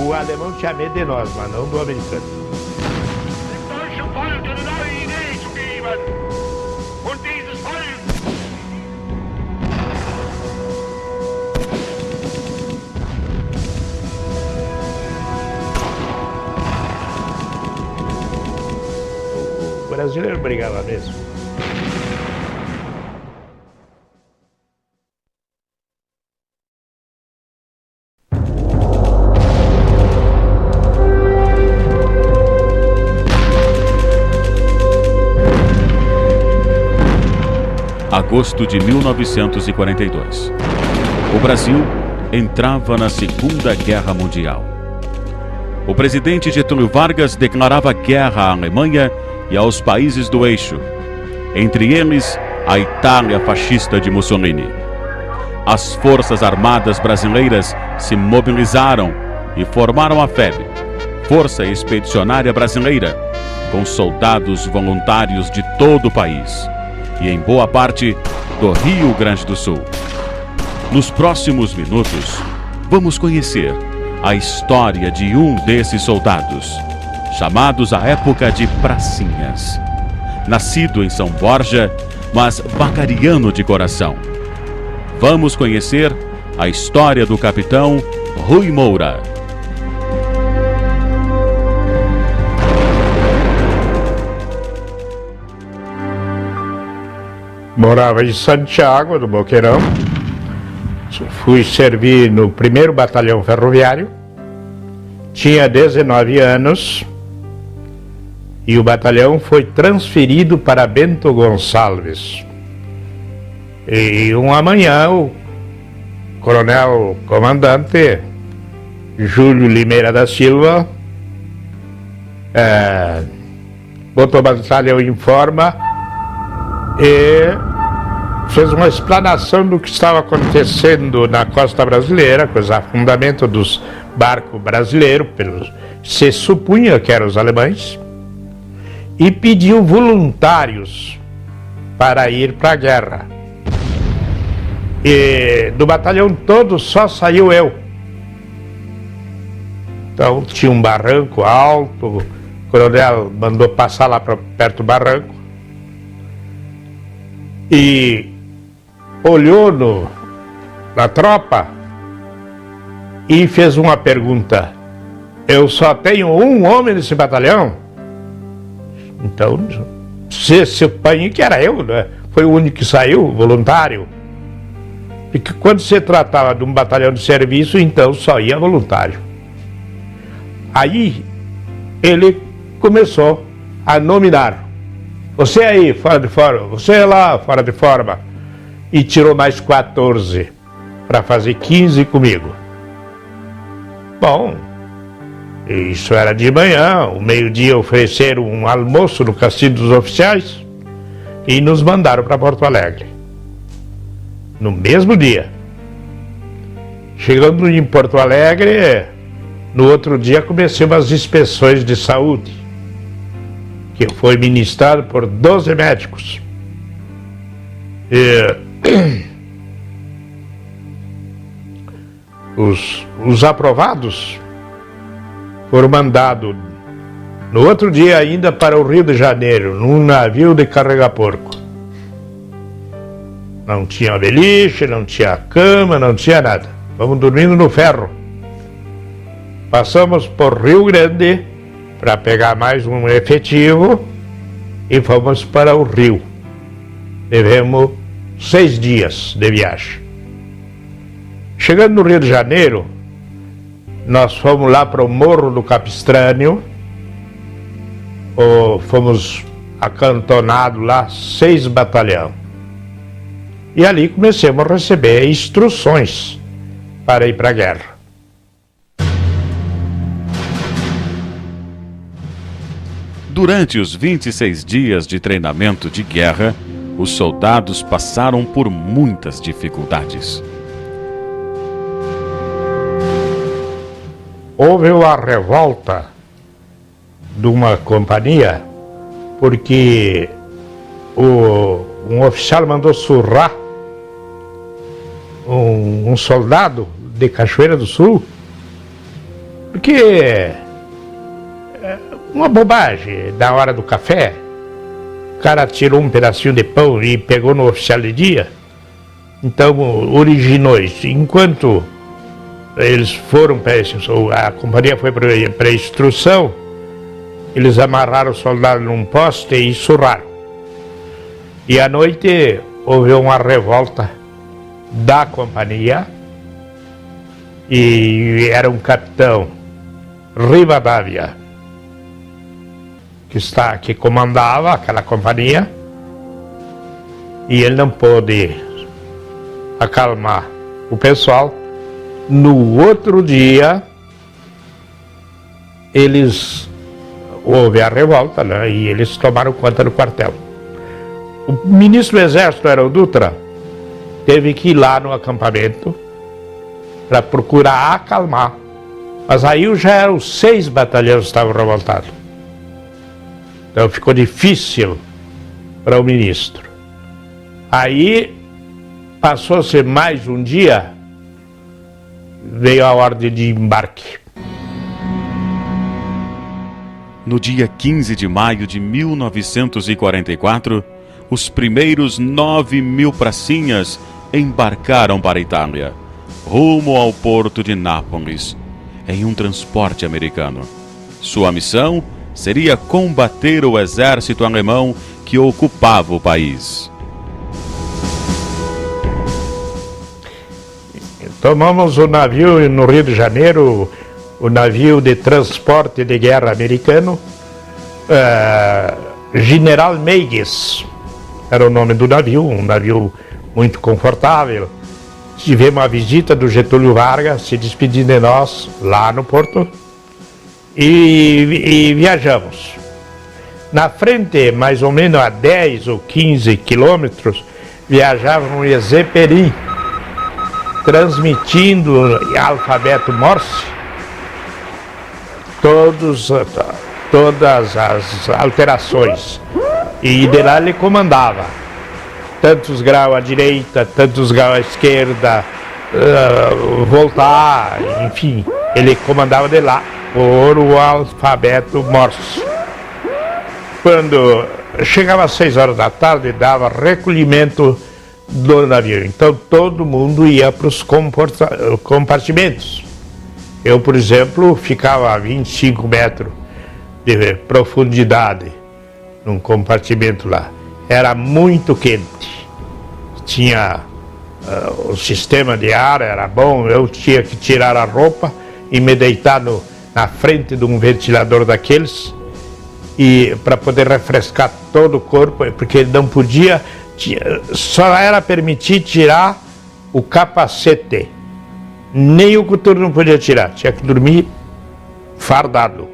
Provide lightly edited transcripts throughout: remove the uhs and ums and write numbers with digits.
O alemão tinha medo de nós, mas não do americano. O brasileiro brigava mesmo. Agosto de 1942. O Brasil entrava na Segunda Guerra Mundial. O presidente Getúlio Vargas declarava guerra à Alemanha e aos países do eixo, entre eles a Itália fascista de Mussolini. As Forças Armadas Brasileiras se mobilizaram e formaram a FEB, Força Expedicionária Brasileira, com soldados voluntários de todo o país e em boa parte do Rio Grande do Sul. Nos próximos minutos, vamos conhecer a história de um desses soldados, chamados à época de pracinhas. Nascido em São Borja, mas vacariano de coração. Vamos conhecer a história do capitão Rui Moura. Morava em Santiago, do Boqueirão. Fui servir no 1º Batalhão Ferroviário. Tinha 19 anos. E o batalhão foi transferido para Bento Gonçalves. E uma manhã, o coronel comandante Júlio Limeira da Silva botou o batalhão em forma e fez uma explanação do que estava acontecendo na costa brasileira, com os afundamentos dos barcos brasileiros, se supunha que eram os alemães, e pediu voluntários para ir para a guerra. E do batalhão todo só saiu eu. Então tinha um barranco alto, o coronel mandou passar lá perto do barranco e olhou na tropa e fez uma pergunta: eu só tenho um homem nesse batalhão? Então, se supunha que era eu, né? Foi o único que saiu, voluntário. Porque quando se tratava de um batalhão de serviço, então só ia voluntário. Aí ele começou a nominar: você aí, fora de forma, você lá, fora de forma. E tirou mais 14 para fazer 15 comigo. Bom, isso era de manhã. O meio-dia ofereceram um almoço no Cassino dos Oficiais e nos mandaram para Porto Alegre. No mesmo dia. Chegando em Porto Alegre, no outro dia comecei as inspeções de saúde, que foi ministrado por 12 médicos. E os aprovados foram mandados no outro dia ainda para o Rio de Janeiro, num navio de carregar porco. Não tinha beliche, não tinha cama, não tinha nada. Vamos dormindo no ferro. Passamos por Rio Grande para pegar mais um efetivo e fomos para o Rio. Tivemos 6 dias de viagem. Chegando no Rio de Janeiro, nós fomos lá para o Morro do Capistrânio, fomos acantonados lá 6 batalhão. E ali começamos a receber instruções para ir para a guerra. Durante os 26 dias de treinamento de guerra, os soldados passaram por muitas dificuldades. Houve uma revolta de uma companhia, porque um oficial mandou surrar um soldado de Cachoeira do Sul Porque uma bobagem, na hora do café, o cara tirou um pedacinho de pão e pegou no oficial de dia. Então originou isso. Enquanto eles foram a companhia foi para a instrução, eles amarraram o soldado num poste e surraram. E à noite houve uma revolta da companhia e era um capitão Rivadavia que comandava aquela companhia, e ele não pôde acalmar o pessoal. No outro dia houve a revolta, né, e eles tomaram conta do quartel. O ministro do Exército, era o Dutra, teve que ir lá no acampamento para procurar acalmar. Mas aí já eram 6 batalhões que estavam revoltados. Então ficou difícil para o ministro. Aí passou-se mais um dia, veio a ordem de embarque. No dia 15 de maio de 1944, os primeiros 9.000 pracinhas embarcaram para a Itália, rumo ao porto de Nápoles, em um transporte americano. Sua missão seria combater o exército alemão que ocupava o país. Tomamos o navio no Rio de Janeiro, o navio de transporte de guerra americano, General Meigs era o nome do navio, um navio muito confortável. Tivemos a visita do Getúlio Vargas se despedindo de nós lá no porto e viajamos. Na frente, mais ou menos a 10 ou 15 quilômetros, viajava um Zeppelin transmitindo em alfabeto Morse todas as alterações, e de lá ele comandava tantos graus à direita, tantos graus à esquerda, voltar, enfim, ele comandava de lá por o alfabeto Morse. Quando chegava às 6 horas da tarde, dava recolhimento do navio, então todo mundo ia para os compartimentos. Eu, por exemplo, ficava a 25 metros de profundidade num compartimento lá. Era muito quente. Tinha o sistema de ar, era bom. Eu tinha que tirar a roupa e me deitar na frente de um ventilador daqueles, e para poder refrescar todo o corpo, porque não podia, só era permitido tirar o capacete. Nem o coturno não podia tirar, tinha que dormir fardado.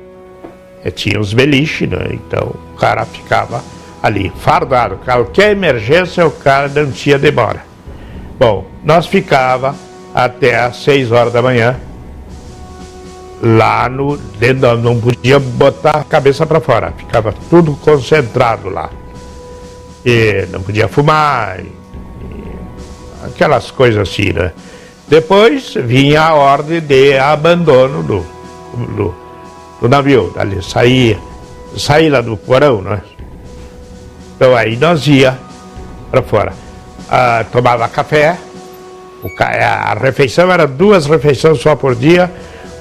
Tinha os beliches, né? Então o cara ficava ali, fardado. Qualquer emergência, o cara não tinha demora. Bom, nós ficava até às 6 horas da manhã, lá dentro, não podia botar a cabeça para fora, ficava tudo concentrado lá. E não podia fumar, aquelas coisas assim, né? Depois vinha a ordem de abandono do navio, ali, sair lá do porão, né? Então aí nós ia para fora, tomava café, a refeição era 2 refeições só por dia,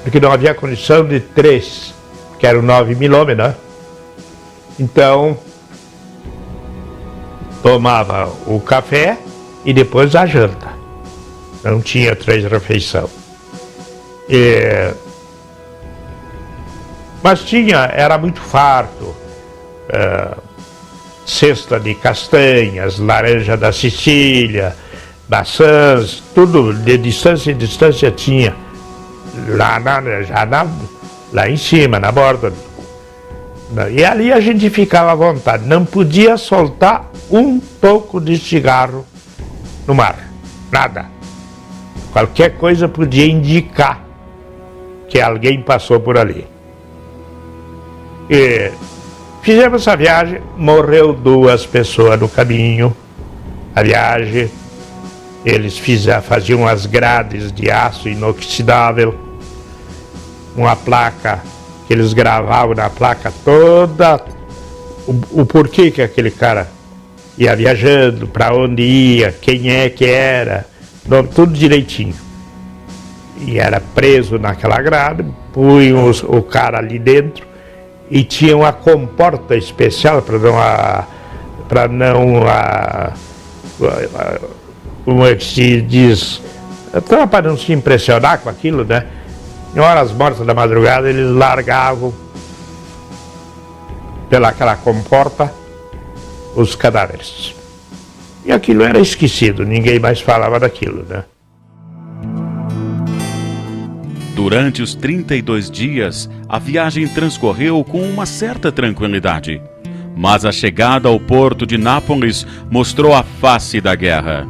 porque não havia condição de 3, que era o 9.000 homens, né? Então tomava o café e depois a janta. Não tinha 3 refeições. Mas era muito farto. Cesta de castanhas, laranja da Sicília, maçãs, tudo de distância em distância tinha. Lá em cima, na borda. E ali a gente ficava à vontade. Não podia soltar um toco de cigarro no mar. Nada. Qualquer coisa podia indicar que alguém passou por ali. E fizemos essa viagem, morreu 2 pessoas no caminho. A viagem, eles faziam as grades de aço inoxidável. uma placa que eles gravavam na placa toda o porquê que aquele cara ia viajando, para onde ia, quem é que era, tudo direitinho. E era preso naquela grade, punham o cara ali dentro e tinha uma comporta especial para não como é que se diz, para não se impressionar com aquilo, né? Em horas mortas da madrugada eles largavam pelaquela comporta os cadáveres. E aquilo era esquecido, ninguém mais falava daquilo, né? Durante os 32 dias, a viagem transcorreu com uma certa tranquilidade. Mas a chegada ao porto de Nápoles mostrou a face da guerra.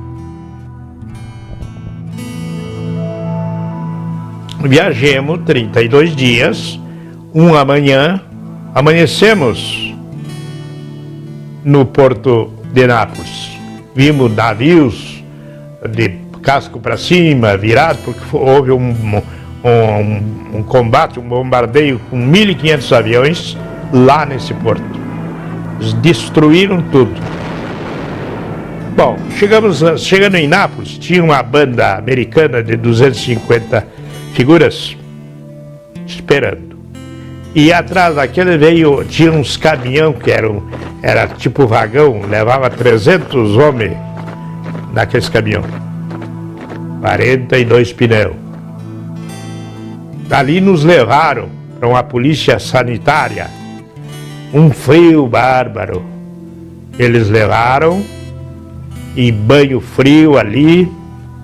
Viajemos 32 dias, uma manhã, amanhecemos no porto de Nápoles. Vimos navios de casco para cima, virados, porque houve um combate, um bombardeio com 1.500 aviões lá nesse porto. Eles destruíram tudo. Bom, chegando em Nápoles, tinha uma banda americana de 250 figuras esperando. E atrás daquele tinha uns caminhão que era tipo vagão, levava 300 homens naqueles caminhões. 42 pneus. Dali nos levaram para uma polícia sanitária. Um frio bárbaro. Eles levaram em banho frio ali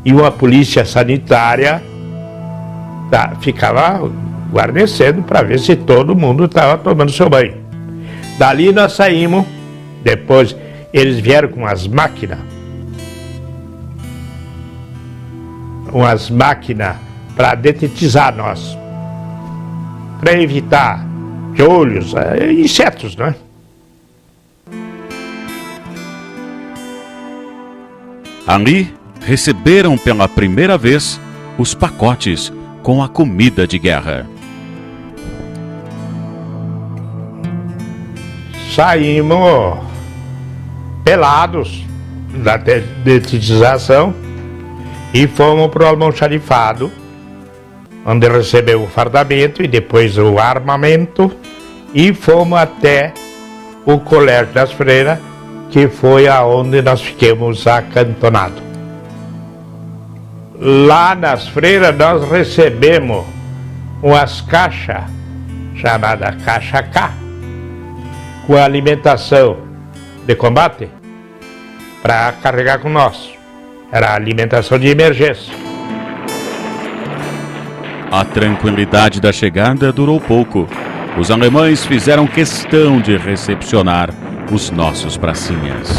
e uma polícia sanitária ficava guarnecendo para ver se todo mundo estava tomando seu banho. Dali nós saímos, depois eles vieram com umas máquinas para detetizar nós, para evitar piolhos, insetos, né? Ali receberam pela primeira vez os pacotes com a comida de guerra. Saímos pelados da detetização e fomos para o almoxarifado, onde recebeu o fardamento e depois o armamento, e fomos até o Colégio das Freiras, que foi aonde nós ficamos acantonados. Lá nas freiras nós recebemos umas caixas, chamada caixa K, com alimentação de combate, para carregar com nós. Era alimentação de emergência. A tranquilidade da chegada durou pouco. Os alemães fizeram questão de recepcionar os nossos pracinhas.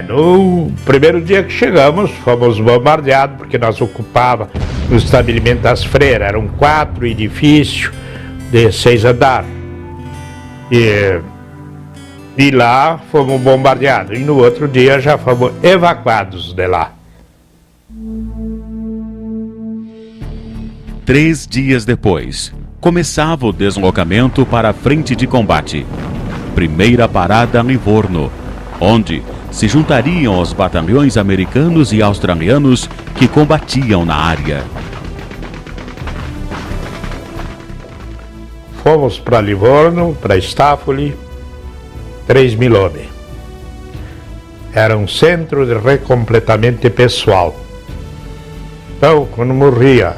No primeiro dia que chegamos, fomos bombardeados, porque nós ocupávamos o estabelecimento das freiras. Eram 4 edifícios de 6 andares. E lá fomos bombardeados. E no outro dia já fomos evacuados de lá. 3 dias depois, começava o deslocamento para a frente de combate. Primeira parada em Livorno, onde se juntariam aos batalhões americanos e australianos que combatiam na área. Fomos para Livorno, para Staffoli, 3.000 homens. Era um centro de recompletamento pessoal. Então, quando morria,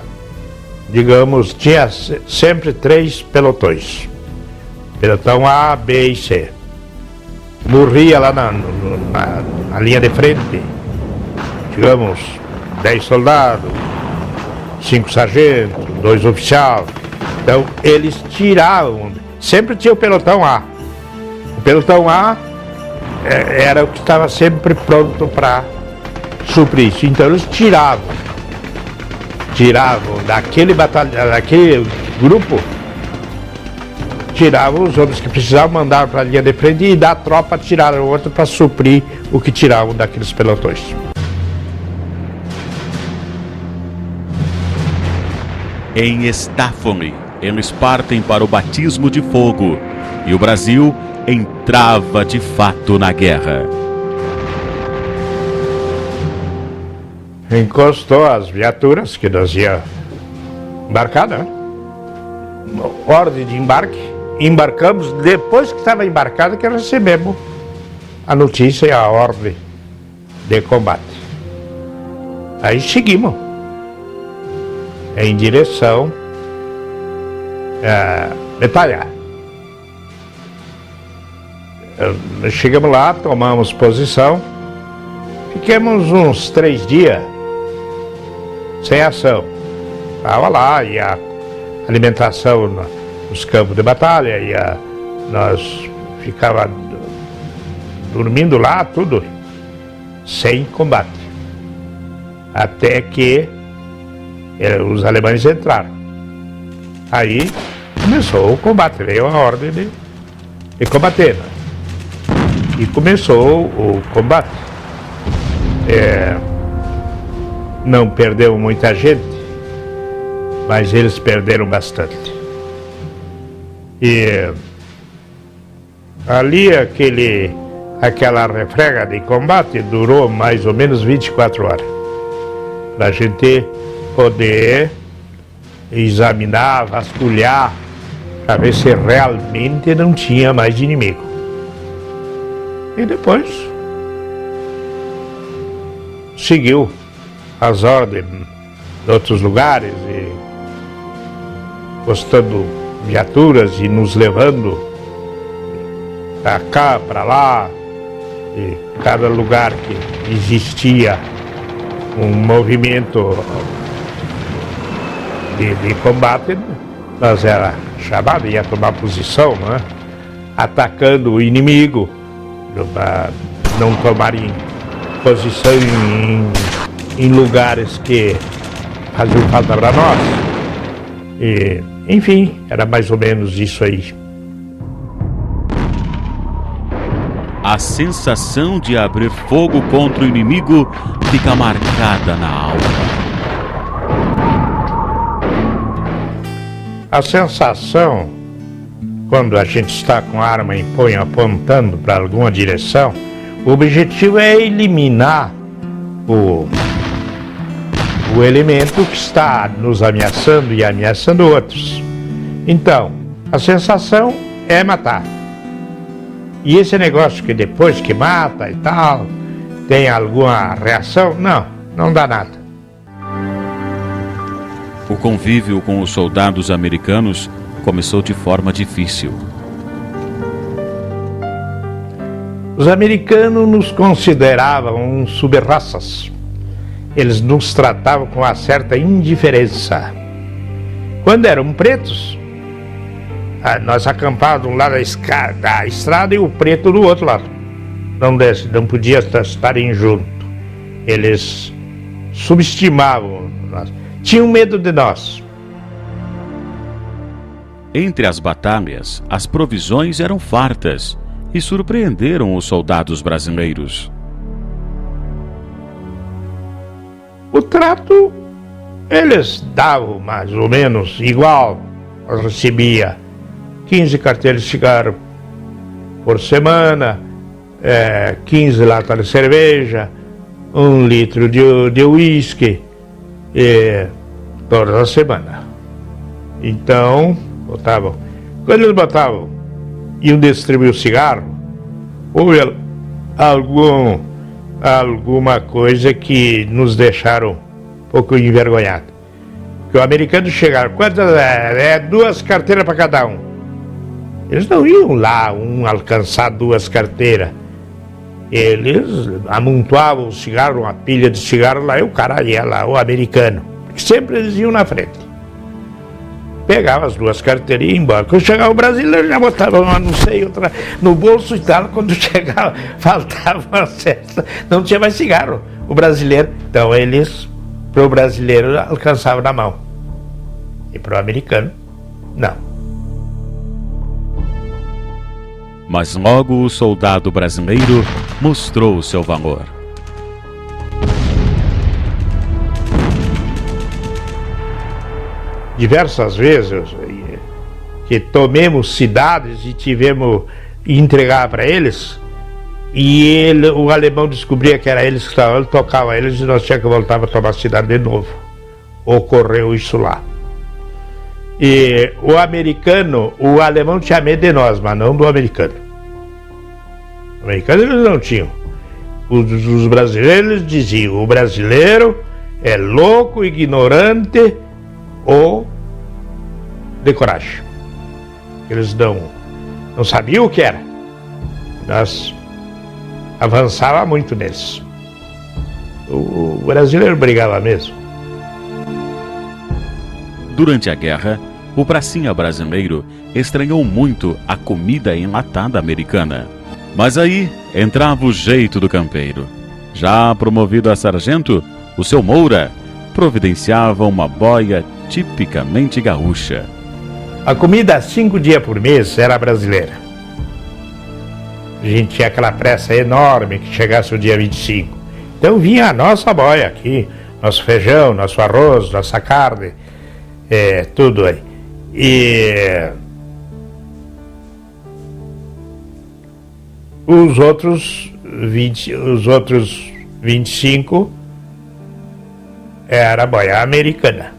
digamos, tinha sempre 3 pelotões. Pelotão A, B e C. Morria lá na linha de frente, digamos, 10 soldados, 5 sargentos, 2 oficiais. Então, eles tiravam, sempre tinha o pelotão A. O pelotão A era o que estava sempre pronto para suprir isso. Então, eles tiravam daquele batalhão, daquele grupo, tiravam os homens que precisavam, mandar para a linha de frente e da tropa tirar o outro para suprir o que tiravam daqueles pelotões. Em Estáfone, eles partem para o batismo de fogo e o Brasil entrava de fato na guerra. Encostou as viaturas que nós ia embarcar, né? Ordem de embarque, embarcamos. Depois que estava embarcado que recebemos a notícia e a ordem de combate. Aí seguimos em direção a Metalhar. Chegamos lá, tomamos posição, ficamos uns 3 dias sem ação. Estava lá, e a alimentação nos campos de batalha, nós ficava dormindo lá, tudo, sem combate. Até que os alemães entraram. Aí começou o combate, veio a ordem de combater. E começou o combate. Não perdeu muita gente, mas eles perderam bastante. E ali aquela refrega de combate durou mais ou menos 24 horas. Para a gente poder examinar, vasculhar, para ver se realmente não tinha mais inimigo. E depois seguiu as ordens de outros lugares, e postando viaturas e nos levando para cá, para lá, e cada lugar que existia um movimento de combate, nós era chamado, ia tomar posição, né? Atacando o inimigo, para não tomarem posição em lugares que faziam falta para nós. E, enfim, era mais ou menos isso aí. A sensação de abrir fogo contra o inimigo fica marcada na alma. A sensação, quando a gente está com a arma em punho apontando para alguma direção, o objetivo é eliminar o elemento que está nos ameaçando e ameaçando outros. Então, a sensação é matar. E esse negócio que depois que mata e tal, tem alguma reação? Não dá nada. O convívio com os soldados americanos começou de forma difícil. Os americanos nos consideravam sub-raças. Eles nos tratavam com uma certa indiferença. Quando eram pretos, nós acampávamos de um lado da estrada e o preto do outro lado. Não podia estarem juntos. Eles subestimavam nós. Tinham medo de nós. Entre as batalhas, as provisões eram fartas e surpreenderam os soldados brasileiros. O trato, eles davam mais ou menos igual. Nós recebia 15 carteiras de cigarro por semana, 15 latas de cerveja, 1 litro de uísque, toda a semana. Então, quando eles botavam, iam distribuir o cigarro, houve alguma coisa que nos deixaram um pouco envergonhados. Porque o americano chegava, quantas? 2 carteiras para cada um. Eles não iam lá, alcançar 2 carteiras. Eles amontoavam o cigarro, uma pilha de cigarro lá, e o cara ia lá, o americano. Sempre eles iam na frente. Pegava as 2 carteiras e ia embora. Quando chegava o brasileiro, já botava uma, não sei, outra no bolso e tal. Quando chegava, faltava uma cesta, não tinha mais cigarro. O brasileiro, então eles, para o brasileiro, alcançavam na mão. E para o americano, não. Mas logo o soldado brasileiro mostrou o seu valor. diversas vezes que tomemos cidades e tivemos entregar para eles, e o alemão descobria que era eles que estavam, ele tocava eles e nós tínhamos que voltar para tomar a cidade de novo. Ocorreu isso lá. E o alemão tinha medo de nós, mas não do americano. O americano eles não tinham. Os brasileiros eles diziam: o brasileiro é louco, ignorante ou de coragem. Eles não sabiam o que era. Nós avançava muito neles. O brasileiro brigava mesmo. Durante a guerra, o pracinha brasileiro estranhou muito a comida enlatada americana. Mas aí entrava o jeito do campeiro. Já promovido a sargento, o seu Moura providenciava uma boia tipicamente gaúcha. A comida 5 dias por mês era brasileira. A gente tinha aquela pressa enorme que chegasse o dia 25. Então vinha a nossa boia aqui, nosso feijão, nosso arroz, nossa carne, tudo aí. E os outros 25 era boia americana.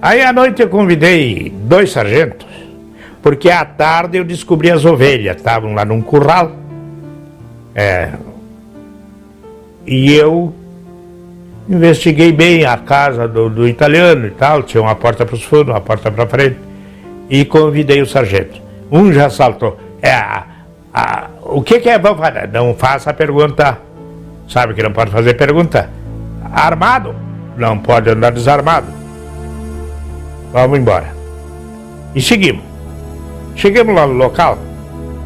Aí à noite eu convidei 2 sargentos, porque à tarde eu descobri as ovelhas, estavam lá num curral. E eu investiguei bem a casa do italiano e tal, tinha uma porta para os fundos, uma porta para frente, e convidei o sargento. Um já saltou: o que é? Vamos fazer? Não faça pergunta. Sabe que não pode fazer pergunta? Armado? Não pode andar desarmado. Vamos embora. E seguimos. Chegamos lá no local,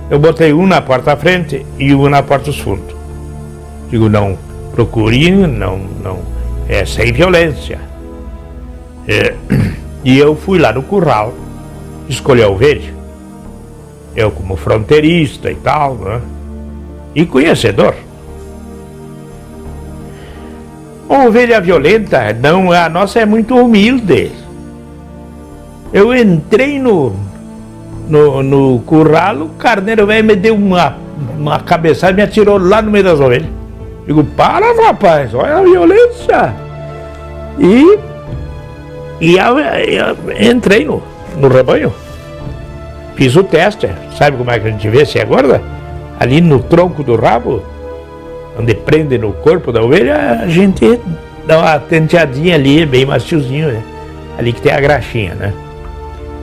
eu botei um na porta à frente e um na porta dos fundos. Digo: não procure, sem violência. E eu fui lá no curral, escolhi a ovelha. Eu como fronteirista e tal, né? E conhecedor. Uma ovelha violenta, não, a nossa é muito humilde. Eu entrei no curral, o carneiro velho me deu uma cabeçada e me atirou lá no meio das ovelhas. Digo: para, rapaz, olha a violência. E eu entrei no rebanho. Fiz o teste. Sabe como é que a gente vê se é gorda? Ali no tronco do rabo, onde prende no corpo da ovelha, a gente dá uma tenteadinha ali, bem maciozinho, né? Ali que tem a graxinha, né?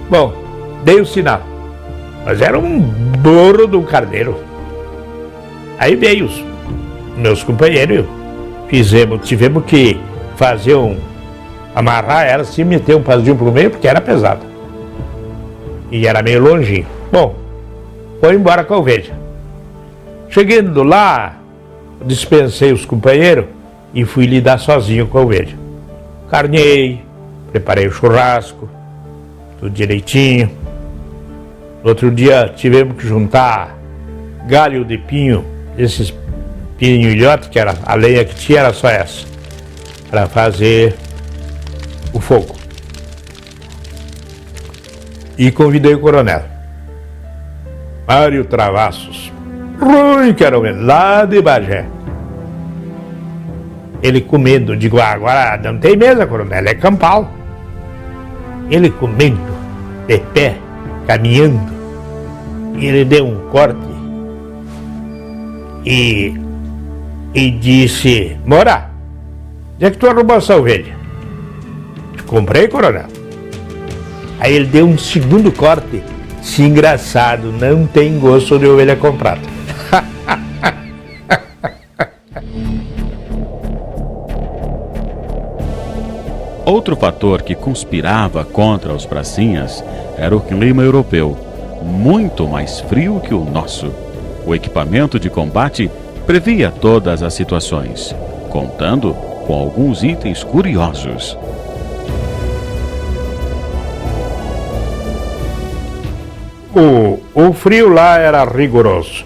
Bom, dei o sinal. Mas era um burro do carneiro. Aí veio os meus companheiros, tivemos que fazer amarrar ela, se meter um pazdinho pro meio, porque era pesado. E era meio longinho. Bom, foi embora com a ovelha. Chegando lá, dispensei os companheiros e fui lidar sozinho com a ovelha. Carnei, preparei o churrasco, tudo direitinho. No outro dia tivemos que juntar galho de pinho, esses pinho ilhote, que era a lenha que tinha, era só essa, para fazer o fogo. E convidei o coronel Mário Travassos, ruim que era o mesmo, lá de Bagé. Ele comendo, digo: agora não tem mesa, coronel, é campal. Ele comendo, de pé, caminhando, e ele deu um corte e disse: Moura, onde é que tu arrumou essa ovelha? Comprei, coronel. Aí ele deu um segundo corte. Se engraçado, não tem gosto de ovelha comprada. Outro fator que conspirava contra os pracinhas era o clima europeu, muito mais frio que o nosso. O equipamento de combate previa todas as situações, contando com alguns itens curiosos. O frio lá era rigoroso.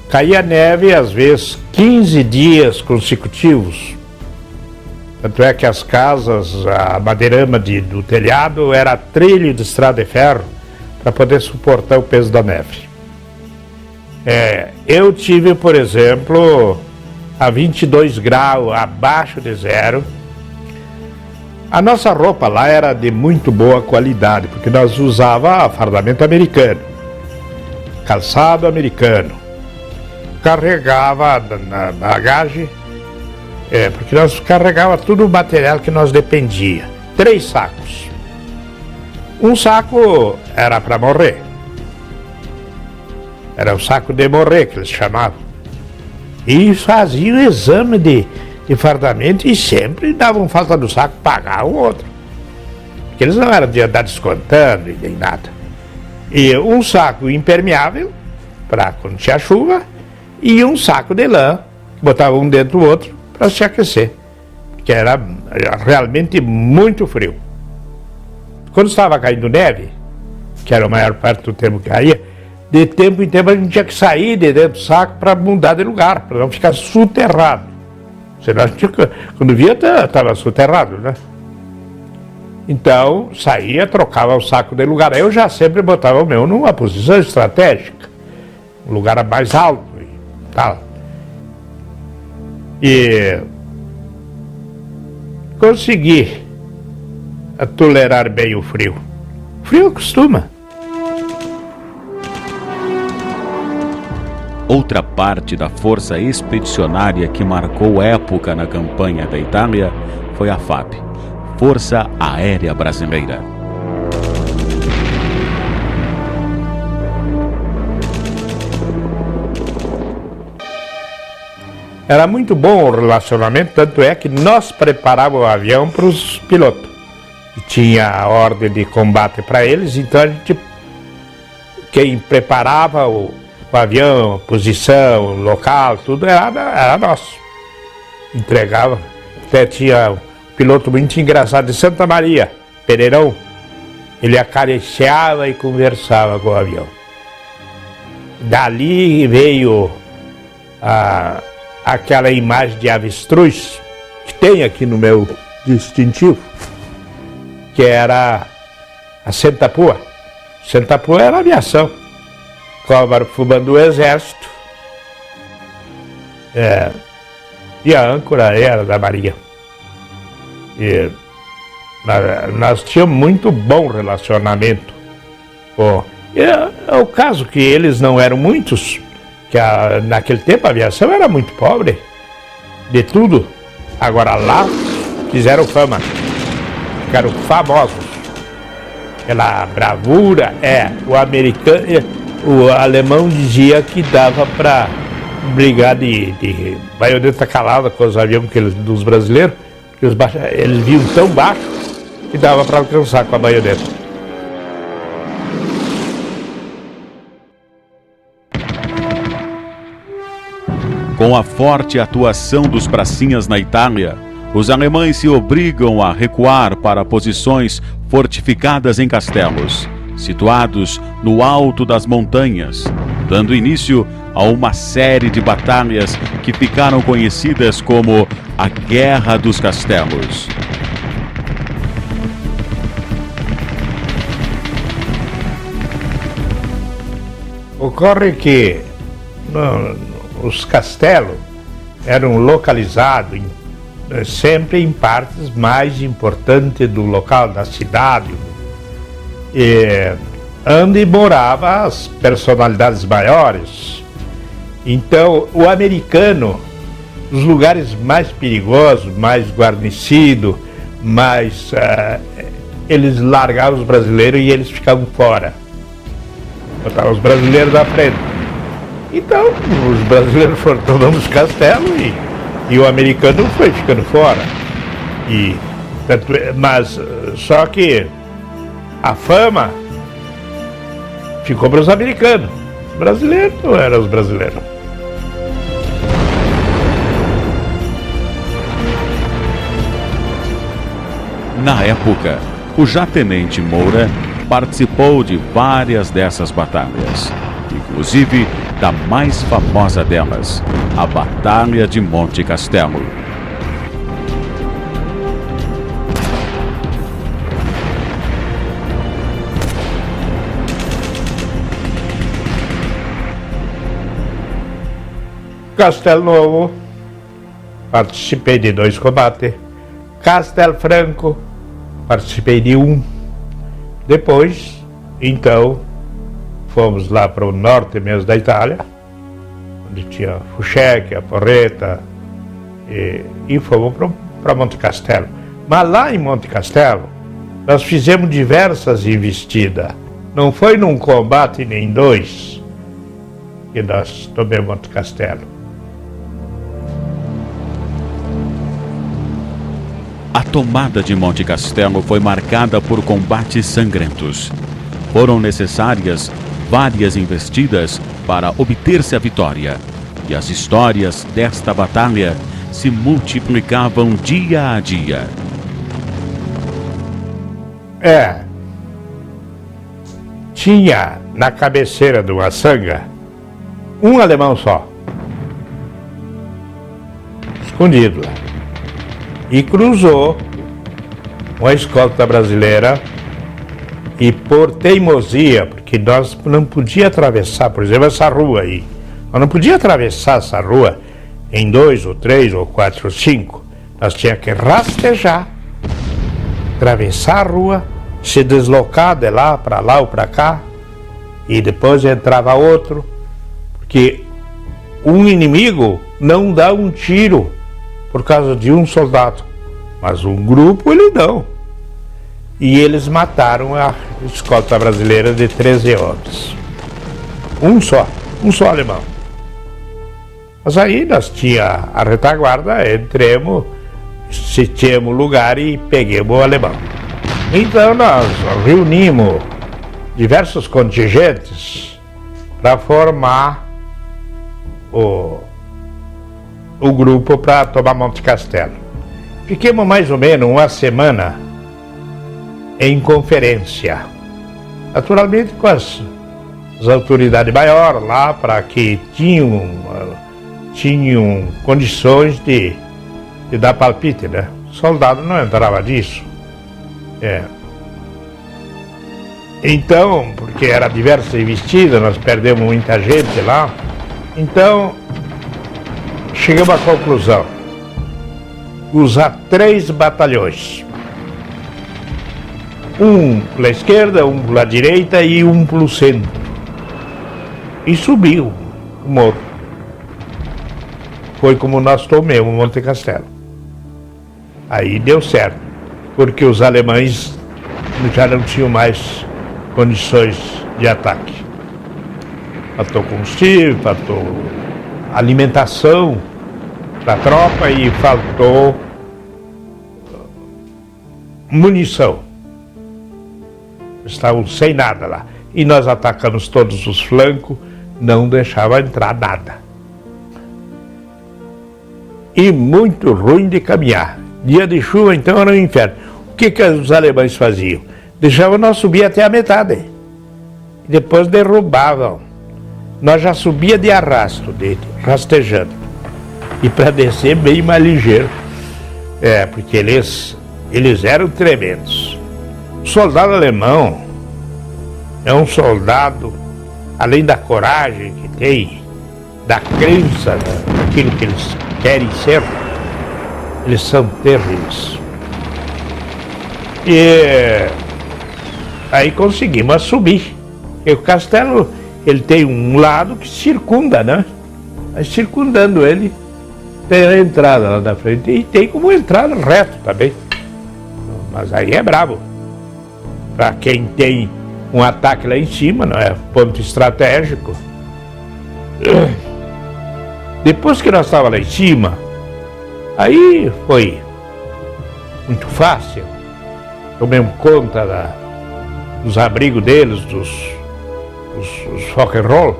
Caía neve às vezes 15 dias consecutivos. Tanto é que as casas, a madeirama do telhado era trilho de estrada de ferro para poder suportar o peso da neve. Eu tive, por exemplo, a 22 graus abaixo de zero. A nossa roupa lá era de muito boa qualidade, porque nós usava fardamento americano, calçado americano, carregava na bagagem. Porque nós carregava todo o material que nós dependia. 3 sacos. Um saco era para morrer. Era o saco de morrer, que eles chamavam. E faziam o exame de fardamento e sempre davam falta do saco, pagavam o outro. Porque eles não eram de andar descontando e nem nada. E um saco impermeável, para quando tinha chuva, e um saco de lã, botava um dentro do outro, para se aquecer, que era realmente muito frio. Quando estava caindo neve, que era a maior parte do tempo que caía, de tempo em tempo a gente tinha que sair de dentro do saco para mudar de lugar, para não ficar soterrado. Senão a gente, quando via, estava soterrado, né? Então, saía, trocava o saco de lugar. Eu já sempre botava o meu numa posição estratégica, um lugar mais alto e tal. E consegui tolerar bem o frio. O frio acostuma. Outra parte da força expedicionária que marcou época na campanha da Itália foi a FAB, Força Aérea Brasileira. Era muito bom o relacionamento, tanto é que nós preparávamos o avião para os pilotos. E tinha a ordem de combate para eles, então a gente, quem preparava o avião, posição, local, tudo era nosso. Entregava. Até tinha um piloto muito engraçado de Santa Maria, Pereirão. Ele acariciava e conversava com o avião. Dali veio aquela imagem de avestruz que tem aqui no meu distintivo, que era a Sentapua. Sentapua era a aviação, fumando do exército, e a âncora era da Marinha. E nós tínhamos muito bom relacionamento. É o caso que eles não eram muitos, que naquele tempo a aviação era muito pobre, de tudo. Agora lá fizeram fama, ficaram famosos pela bravura. O americano, o alemão dizia que dava para brigar de baioneta calada com os aviões dos brasileiros, que eles vinham tão baixo que dava para alcançar com a baioneta. Com a forte atuação dos pracinhas na Itália, os alemães se obrigam a recuar para posições fortificadas em castelos, situados no alto das montanhas, dando início a uma série de batalhas que ficaram conhecidas como a Guerra dos Castelos. Ocorre que os castelos eram localizados sempre em partes mais importantes do local da cidade, onde moravam as personalidades maiores. Então, o americano, os lugares mais perigosos, mais guarnecidos, eles largavam os brasileiros e eles ficavam fora. Botavam os brasileiros na frente. Então, os brasileiros foram tomando os castelos e o americano foi ficando fora. Mas só que a fama ficou para os americanos. Os brasileiros não eram os brasileiros. Na época, o já-tenente Moura participou de várias dessas batalhas, inclusive da mais famosa delas, a Batalha de Monte Castelo. Castelo Novo, participei de 2 combates. Castelo Franco, participei de 1. Depois, então, fomos lá para o norte mesmo da Itália, onde tinha Fucecchia, Porretta, e fomos para Monte Castelo. Mas lá em Monte Castelo, nós fizemos diversas investidas. Não foi num combate nem 2 que nós tomamos Monte Castelo. A tomada de Monte Castelo foi marcada por combates sangrentos. Foram necessárias várias investidas para obter-se a vitória. E as histórias desta batalha se multiplicavam dia a dia. Tinha na cabeceira de uma sanga um alemão só, escondido lá, e cruzou uma escolta brasileira, e por teimosia, porque nós não podíamos atravessar, por exemplo, essa rua aí, nós não podíamos atravessar essa rua em 2 ou 3 ou 4 ou 5, nós tínhamos que rastejar, atravessar a rua, se deslocar de lá ou para cá, e depois entrava outro, porque um inimigo não dá um tiro por causa de um soldado, mas um grupo ele não. E eles mataram a escolta brasileira de 13 homens. Um só alemão. Mas aí nós tínhamos a retaguarda, entremos, se tínhamos lugar e peguemos o alemão. Então nós reunimos diversos contingentes para formar o grupo para tomar Monte Castelo. Fiquemos mais ou menos uma semana em conferência, naturalmente com as autoridades maiores lá, para que tinham condições de dar palpite, né? O soldado não entrava disso. Então, porque era diversa investida, nós perdemos muita gente lá. Então, chegamos à conclusão: usar 3 batalhões. Um pela esquerda, um pela direita e um pelo centro. E subiu o morro. Foi como nós tomamos Monte Castelo. Aí deu certo, porque os alemães já não tinham mais condições de ataque. Faltou combustível, faltou alimentação para a tropa e faltou munição. Estavam sem nada lá. E nós atacamos todos os flancos, não deixava entrar nada. E muito ruim de caminhar. Dia de chuva, então, era um inferno. O que os alemães faziam? Deixavam nós subir até a metade. E depois derrubavam. Nós já subia de arrasto dele, rastejando. E para descer bem mais ligeiro. Porque eles eram tremendos. O soldado alemão é um soldado, além da coragem que tem, da crença, daquilo que eles querem ser, eles são terríveis. E aí conseguimos subir. E o castelo, ele tem um lado que circunda, né? Mas circundando ele, tem a entrada lá da frente e tem como entrar reto também. Mas aí é brabo. Para quem tem um ataque lá em cima, não é ponto estratégico. Depois que nós estávamos lá em cima, aí foi muito fácil. Tomamos conta dos abrigos deles, dos rock and roll.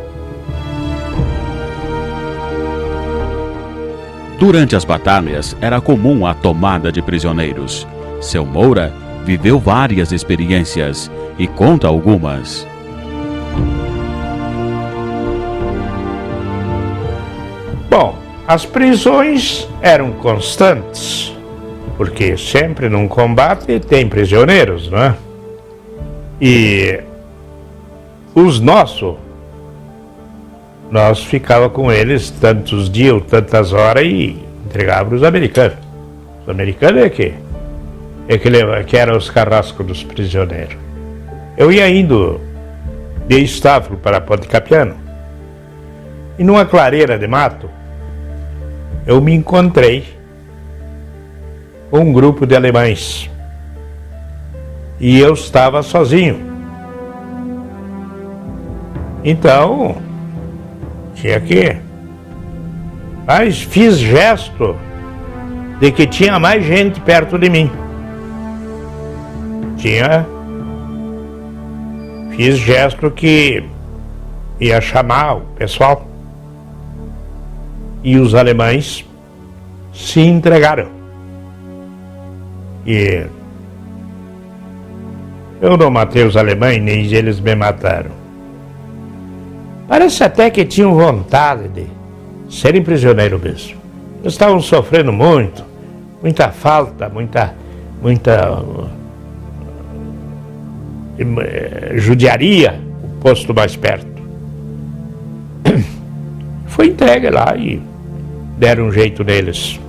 Durante as batalhas, era comum a tomada de prisioneiros. Seu Moura viveu várias experiências e conta algumas. Bom, as prisões eram constantes, porque sempre num combate tem prisioneiros, não é? E os nossos nós ficava com eles tantos dias ou tantas horas e entregava para os americanos. Os americanos que eram os carrascos dos prisioneiros. Eu ia indo de Estáfilo para Ponte Capiano e numa clareira de mato eu me encontrei com um grupo de alemães e eu estava sozinho. Então tinha que... Mas fiz gesto de que tinha mais gente perto de mim. Fiz gesto que ia chamar o pessoal. E os alemães se entregaram. E eu não matei os alemães, nem eles me mataram. Parece até que tinham vontade de serem prisioneiros mesmo. Eles estavam sofrendo muita falta, muita judiaria, o posto mais perto. Foi entregue lá e deram um jeito neles.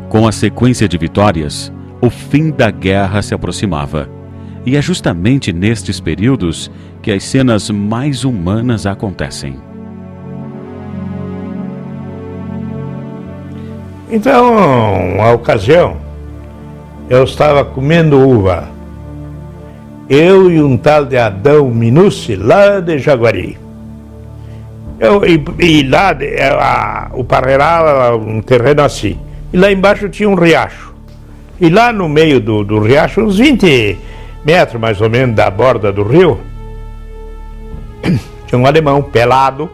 Com a sequência de vitórias, o fim da guerra se aproximava. E é justamente nestes períodos que as cenas mais humanas acontecem. Então, a ocasião, eu estava comendo uva. Eu e um tal de Adão Minucci, lá de Jaguari. O Parreiral era um terreno assim. E lá embaixo tinha um riacho. E lá no meio do riacho, uns 20 metros mais ou menos da borda do rio, tinha um alemão pelado,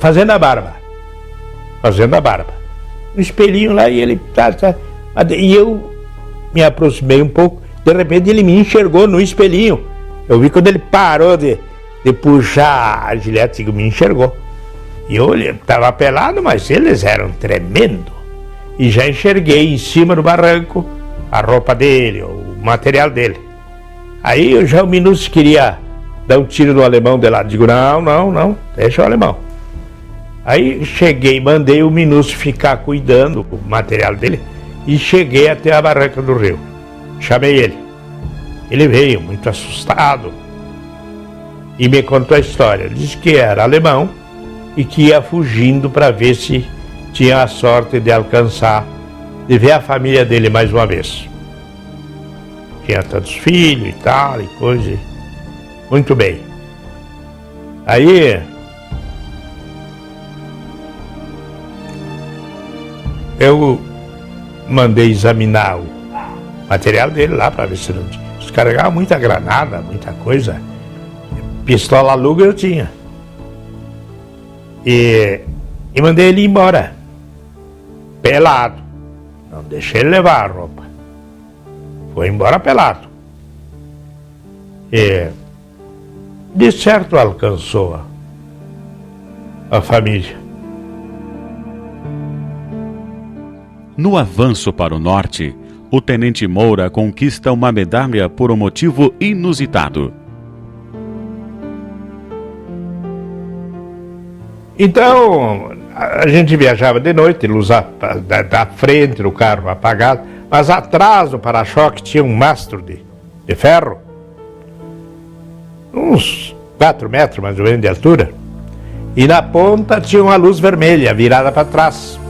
fazendo a barba. Um espelhinho lá e ele... E eu me aproximei um pouco, de repente ele me enxergou no espelhinho. Eu vi quando ele parou de puxar a gilete, me enxergou. E eu estava pelado, mas eles eram tremendos. E já enxerguei em cima do barranco a roupa dele, o material dele. Aí o Minucci queria dar um tiro no alemão de lá. Digo, não, deixa o alemão. Aí cheguei, mandei o Minucci ficar cuidando do material dele e cheguei até a barranca do rio. Chamei ele. Ele veio muito assustado e me contou a história. Ele disse que era alemão e que ia fugindo para ver se tinha a sorte de alcançar, de ver a família dele mais uma vez. Tinha tantos filhos e tal, e coisa. Muito bem. Aí eu mandei examinar o material dele lá para ver se não tinha. Descarregava muita granada, muita coisa. Pistola Luger eu tinha. E mandei ele embora. Pelado. Não deixei ele levar a roupa. Foi embora pelado. E de certo alcançou a família. No avanço para o norte, o tenente Moura conquista uma medalha por um motivo inusitado. Então, a gente viajava de noite, luz da frente do carro apagado, mas atrás do para-choque tinha um mastro de ferro, uns 4 metros mais ou menos de altura, e na ponta tinha uma luz vermelha virada para trás,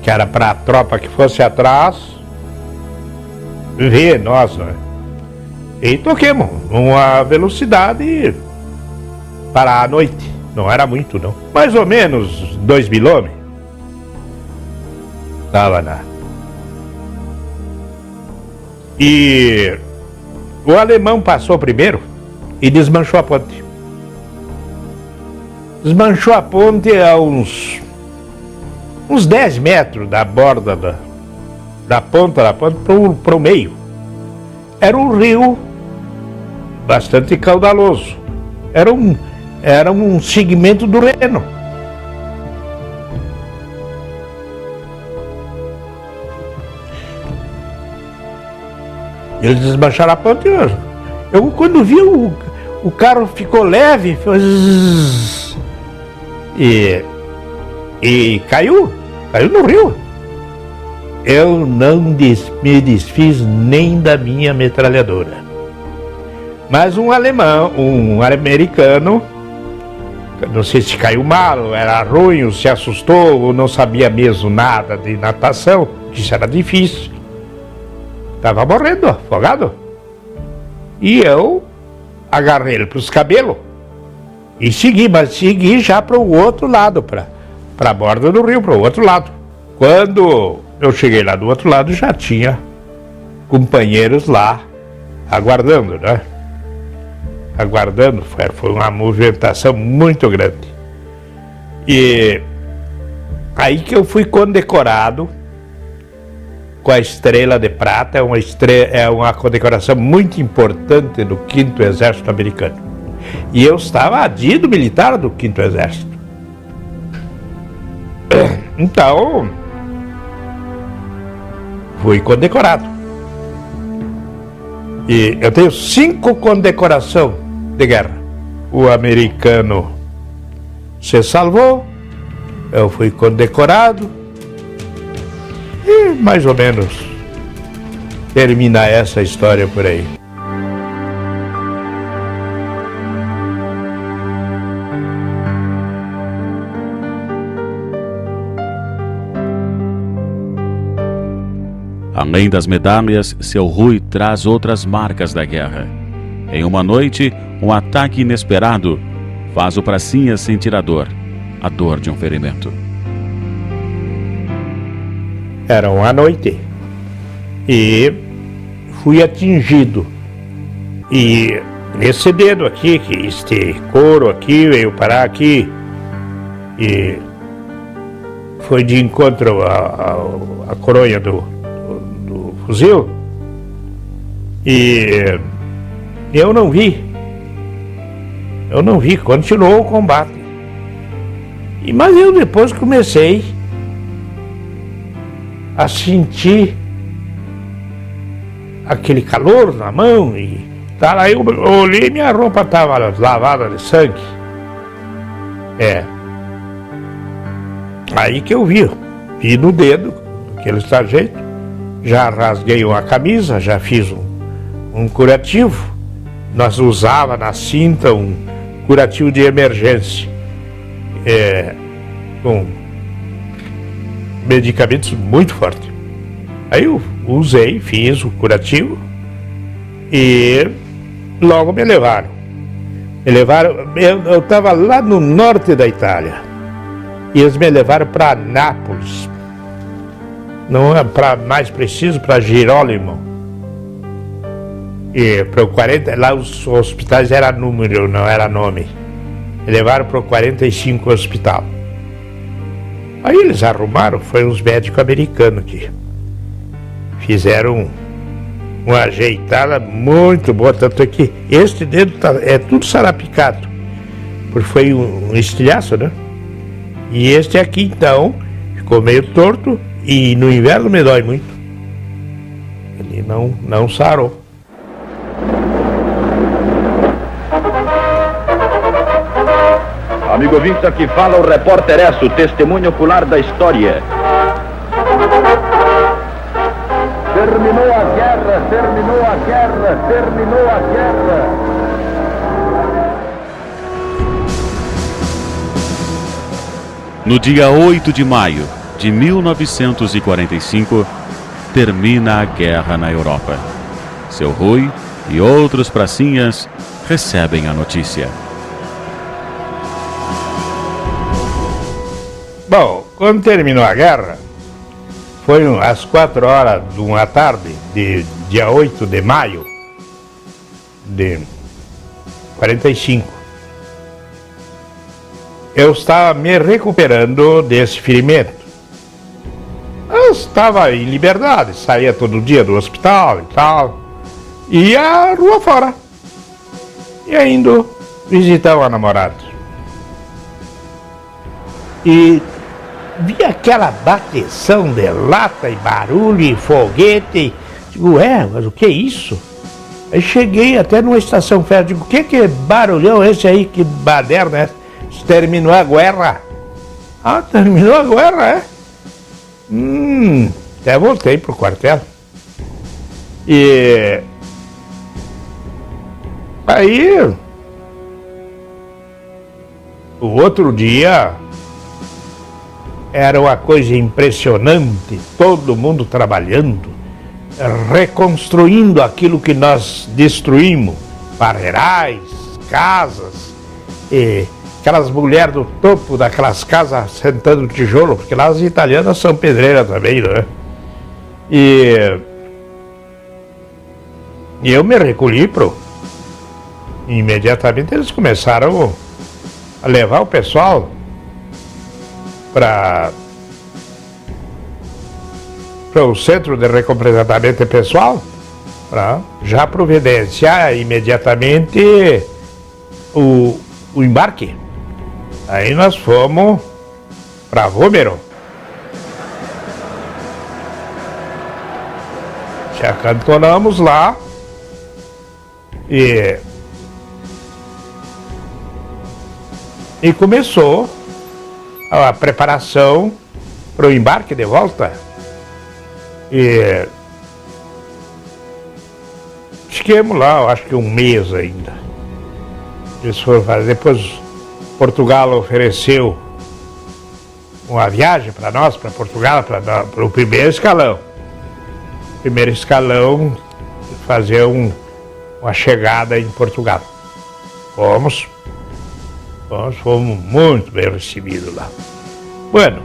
que era para a tropa que fosse atrás ver nós, né? E toquemos uma velocidade para a noite. Não era muito, não. Mais ou menos 2.000 homens. Estava na... E o alemão passou primeiro e desmanchou a ponte. Desmanchou a ponte a uns 10 metros da borda da ponta para o meio. Era um rio bastante caudaloso. Era um segmento do Reno. Eles desmancharam a ponte, Eu, quando vi, o carro ficou leve, e caiu no rio. Eu não me desfiz nem da minha metralhadora. Mas um americano, não sei se caiu mal, era ruim, ou se assustou, ou não sabia mesmo nada de natação, que isso era difícil. Estava morrendo, afogado. E eu agarrei ele para os cabelos e segui, mas segui já para o outro lado, para a borda do rio, para o outro lado. Quando eu cheguei lá do outro lado, já tinha companheiros lá aguardando, né? Aguardando, foi uma movimentação muito grande. E aí que eu fui condecorado com a Estrela de Prata, é uma condecoração muito importante do 5º Exército Americano. E eu estava adido militar do 5º Exército. Então, fui condecorado. E eu tenho 5 condecorações de guerra. O americano se salvou, eu fui condecorado, e mais ou menos termina essa história por aí. Além das medalhas, seu Rui traz outras marcas da guerra. Em uma noite, um ataque inesperado faz o pracinha sentir a dor de um ferimento. Era uma noite e fui atingido. E nesse dedo aqui, que este couro aqui veio parar aqui, e foi de encontro à coronha do fuzil, e eu não vi, continuou o combate. Mas eu depois comecei a sentir aquele calor na mão, e tá, aí eu olhei, minha roupa estava lavada de sangue. Aí que eu vi no dedo, aquele jeito. Já rasguei uma camisa, já fiz um curativo. Nós usava na cinta um curativo de emergência, com medicamentos muito fortes. Aí eu usei, fiz o curativo e logo me levaram. Eu estava lá no norte da Itália e eles me levaram para Nápoles. Não é para mais preciso, para Girolamo. E para o 40, lá os hospitais era número, não era nome. Me levaram para o 45 hospital. Aí eles arrumaram, foi uns médicos americanos que fizeram uma ajeitada muito boa, tanto é que este dedo é tudo sarapicado, porque foi um estilhaço, né? E este aqui então ficou meio torto. E no inverno me dói muito. Ele não sarou. Amigo ouvinte, aqui fala o repórter Esso, testemunho ocular da história. Terminou a guerra, terminou a guerra, terminou a guerra. No dia 8 de maio de 1945, termina a guerra na Europa. Seu Rui e outros pracinhas recebem a notícia. Bom, quando terminou a guerra, foi às 4h da tarde, de dia 8 de maio de 45. Eu estava me recuperando desse ferimento. Eu estava em liberdade, saía todo dia do hospital e tal, ia à rua fora, e indo visitar uma namorada. E vi aquela bateção de lata e barulho e foguete. Digo, mas o que é isso? Aí cheguei até numa estação férrea, digo, que barulhão esse aí, que baderna é? Terminou a guerra. Ah, terminou a guerra, é? Até voltei pro quartel. E aí, o outro dia, era uma coisa impressionante, todo mundo trabalhando, reconstruindo aquilo que nós destruímos, parreirais, casas, e aquelas mulheres do topo daquelas casas sentando tijolo, porque lá as italianas são pedreiras também, né? E eu me recolhi imediatamente eles começaram a levar o pessoal para o centro de recompensamento pessoal, para já providenciar imediatamente o embarque. Aí nós fomos para Vômero. Se acantonamos lá e começou a preparação para o embarque de volta. E fiquemos lá, eu acho que um mês ainda. Eles foram fazer. Depois Portugal ofereceu uma viagem para nós, para Portugal, para o primeiro escalão. Primeiro escalão, fazer uma chegada em Portugal. Fomos muito bem recebidos lá. Bueno,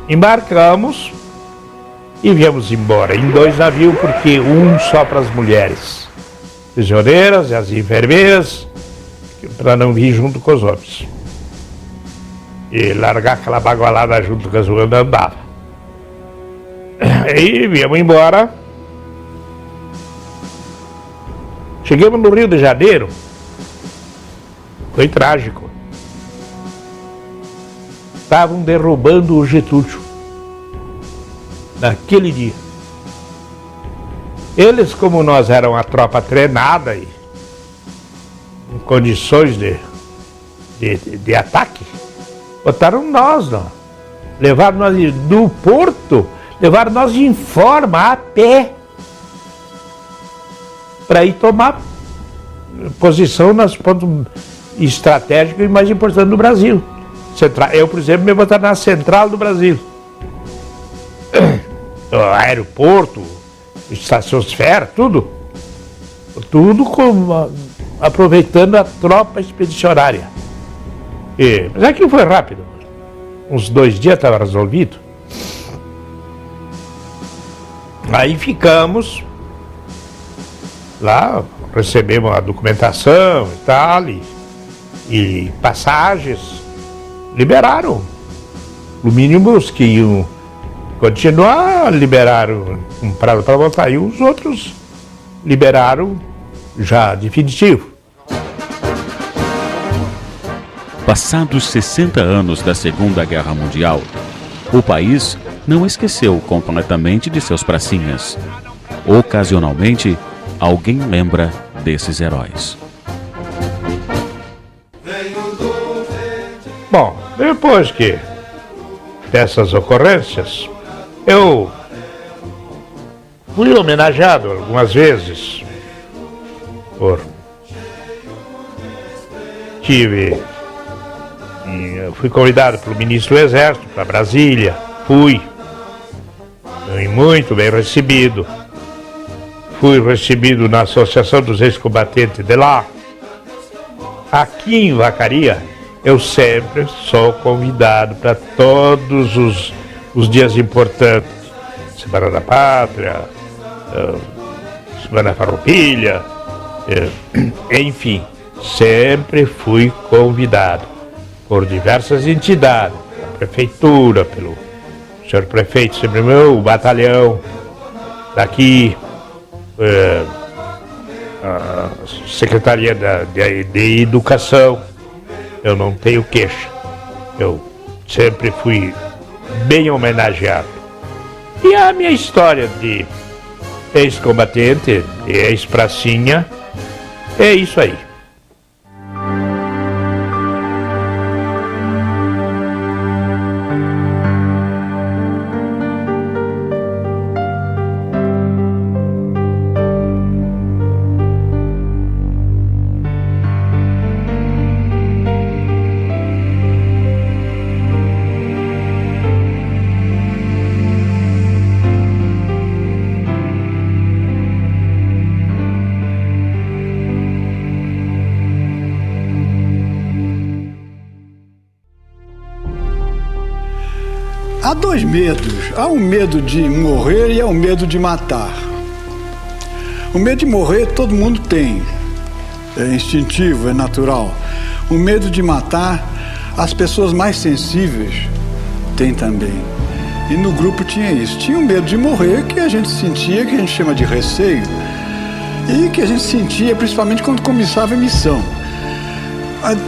embarcamos e viemos embora em 2 navios, porque um só para as mulheres prisioneiras e as enfermeiras, para não vir junto com os homens. E largar aquela bagualada junto com as mulheres não andava. Aí viemos embora. Chegamos no Rio de Janeiro. Foi trágico. Estavam derrubando o Getúlio naquele dia. Eles, como nós eram uma tropa treinada e em condições de ataque, botaram nós, não. Levaram nós do porto, levaram nós em forma, a pé, para ir tomar posição nos pontos estratégicos e mais importantes do Brasil. Eu, por exemplo, me botaram na central do Brasil. Aeroporto, estações-fera, tudo aproveitando a tropa expedicionária. Mas aquilo foi rápido. Uns 2 dias estava resolvido. Aí ficamos lá, recebemos a documentação e tal, e passagens, liberaram. O mínimo os que iam continuar, liberaram um prazo para voltar, e os outros liberaram já definitivo. Passados 60 anos da Segunda Guerra Mundial, o país não esqueceu completamente de seus pracinhas. Ocasionalmente, alguém lembra desses heróis. Bom, depois que dessas ocorrências, eu fui homenageado algumas vezes fui convidado pelo ministro do Exército para Brasília, fui muito bem recebido. Fui recebido na Associação dos Ex-Combatentes de lá. Aqui em Vacaria, eu sempre sou convidado para todos os dias importantes. Semana da Pátria, Semana Farroupilha, enfim, sempre fui convidado por diversas entidades, a prefeitura, pelo senhor prefeito, sempre o batalhão daqui, a Secretaria de Educação. Eu não tenho queixa, eu sempre fui bem homenageado. E a minha história de ex-combatente, ex-pracinha. É isso aí. Há dois medos. Há um medo de morrer e há um medo de matar. O medo de morrer todo mundo tem. É instintivo, é natural. O medo de matar, as pessoas mais sensíveis têm também. E no grupo tinha isso. Tinha o medo de morrer, que a gente sentia, que a gente chama de receio, e que a gente sentia principalmente quando começava a missão.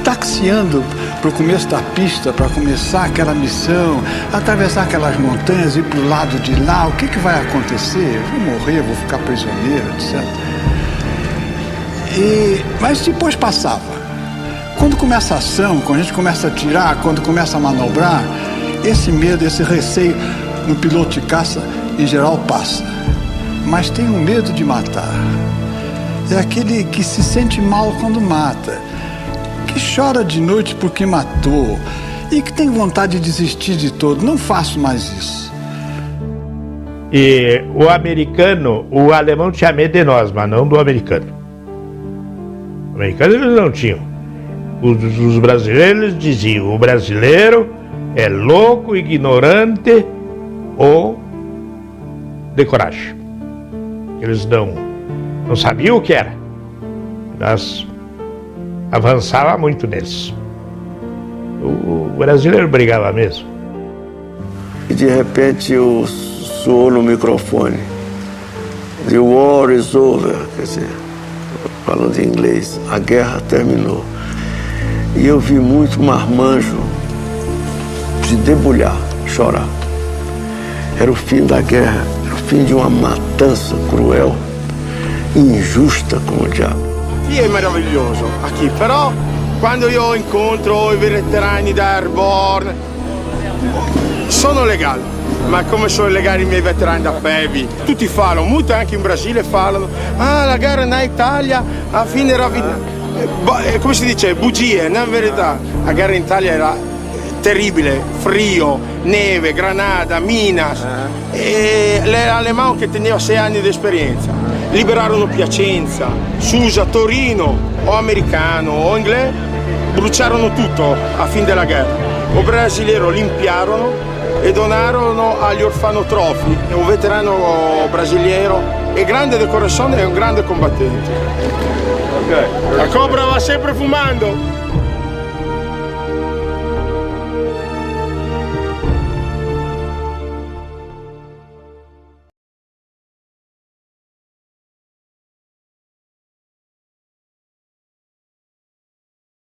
Taxiando para o começo da pista, para começar aquela missão, atravessar aquelas montanhas, ir para o lado de lá, o que vai acontecer? Eu vou morrer, vou ficar prisioneiro, etc. Mas depois passava. Quando começa a ação, quando a gente começa a atirar, quando começa a manobrar, esse medo, esse receio no piloto de caça, em geral, passa. Mas tem o medo de matar. É aquele que se sente mal quando mata, que chora de noite porque matou e que tem vontade de desistir de todo. Não faço mais isso. E o americano, o alemão tinha medo de nós, mas não do americano. Os americanos eles não tinham. Os brasileiros eles diziam: o brasileiro é louco, ignorante ou de coragem. Eles não sabiam o que era. Nós avançava muito neles. O brasileiro brigava mesmo. E de repente soou no microfone: The war is over. Quer dizer, falando em inglês, a guerra terminou. E eu vi muito marmanjo se debulhar, chorar. Era o fim da guerra, era o fim de uma matança cruel, injusta como o diabo. Sì, è meraviglioso aqui, però quando io incontro i veterani da Airborne sono legali, ma come sono legali i miei veterani da PEVI? Tutti parlano, molti anche in Brasile parlano: ah, la guerra na Italia a fine era come si dice, bugie, non è verità. La guerra in Italia era terribile, frio, neve, granada, minas, e l'alemão che teneva 6 anni di esperienza. Liberarono Piacenza, Susa, Torino, o americano o inglese, bruciarono tutto a fine della guerra. O brasileiro limpiarono e donarono agli orfanotrofi. È un veterano brasileiro, è grande di corazione e un grande combattente. La Cobra va sempre fumando.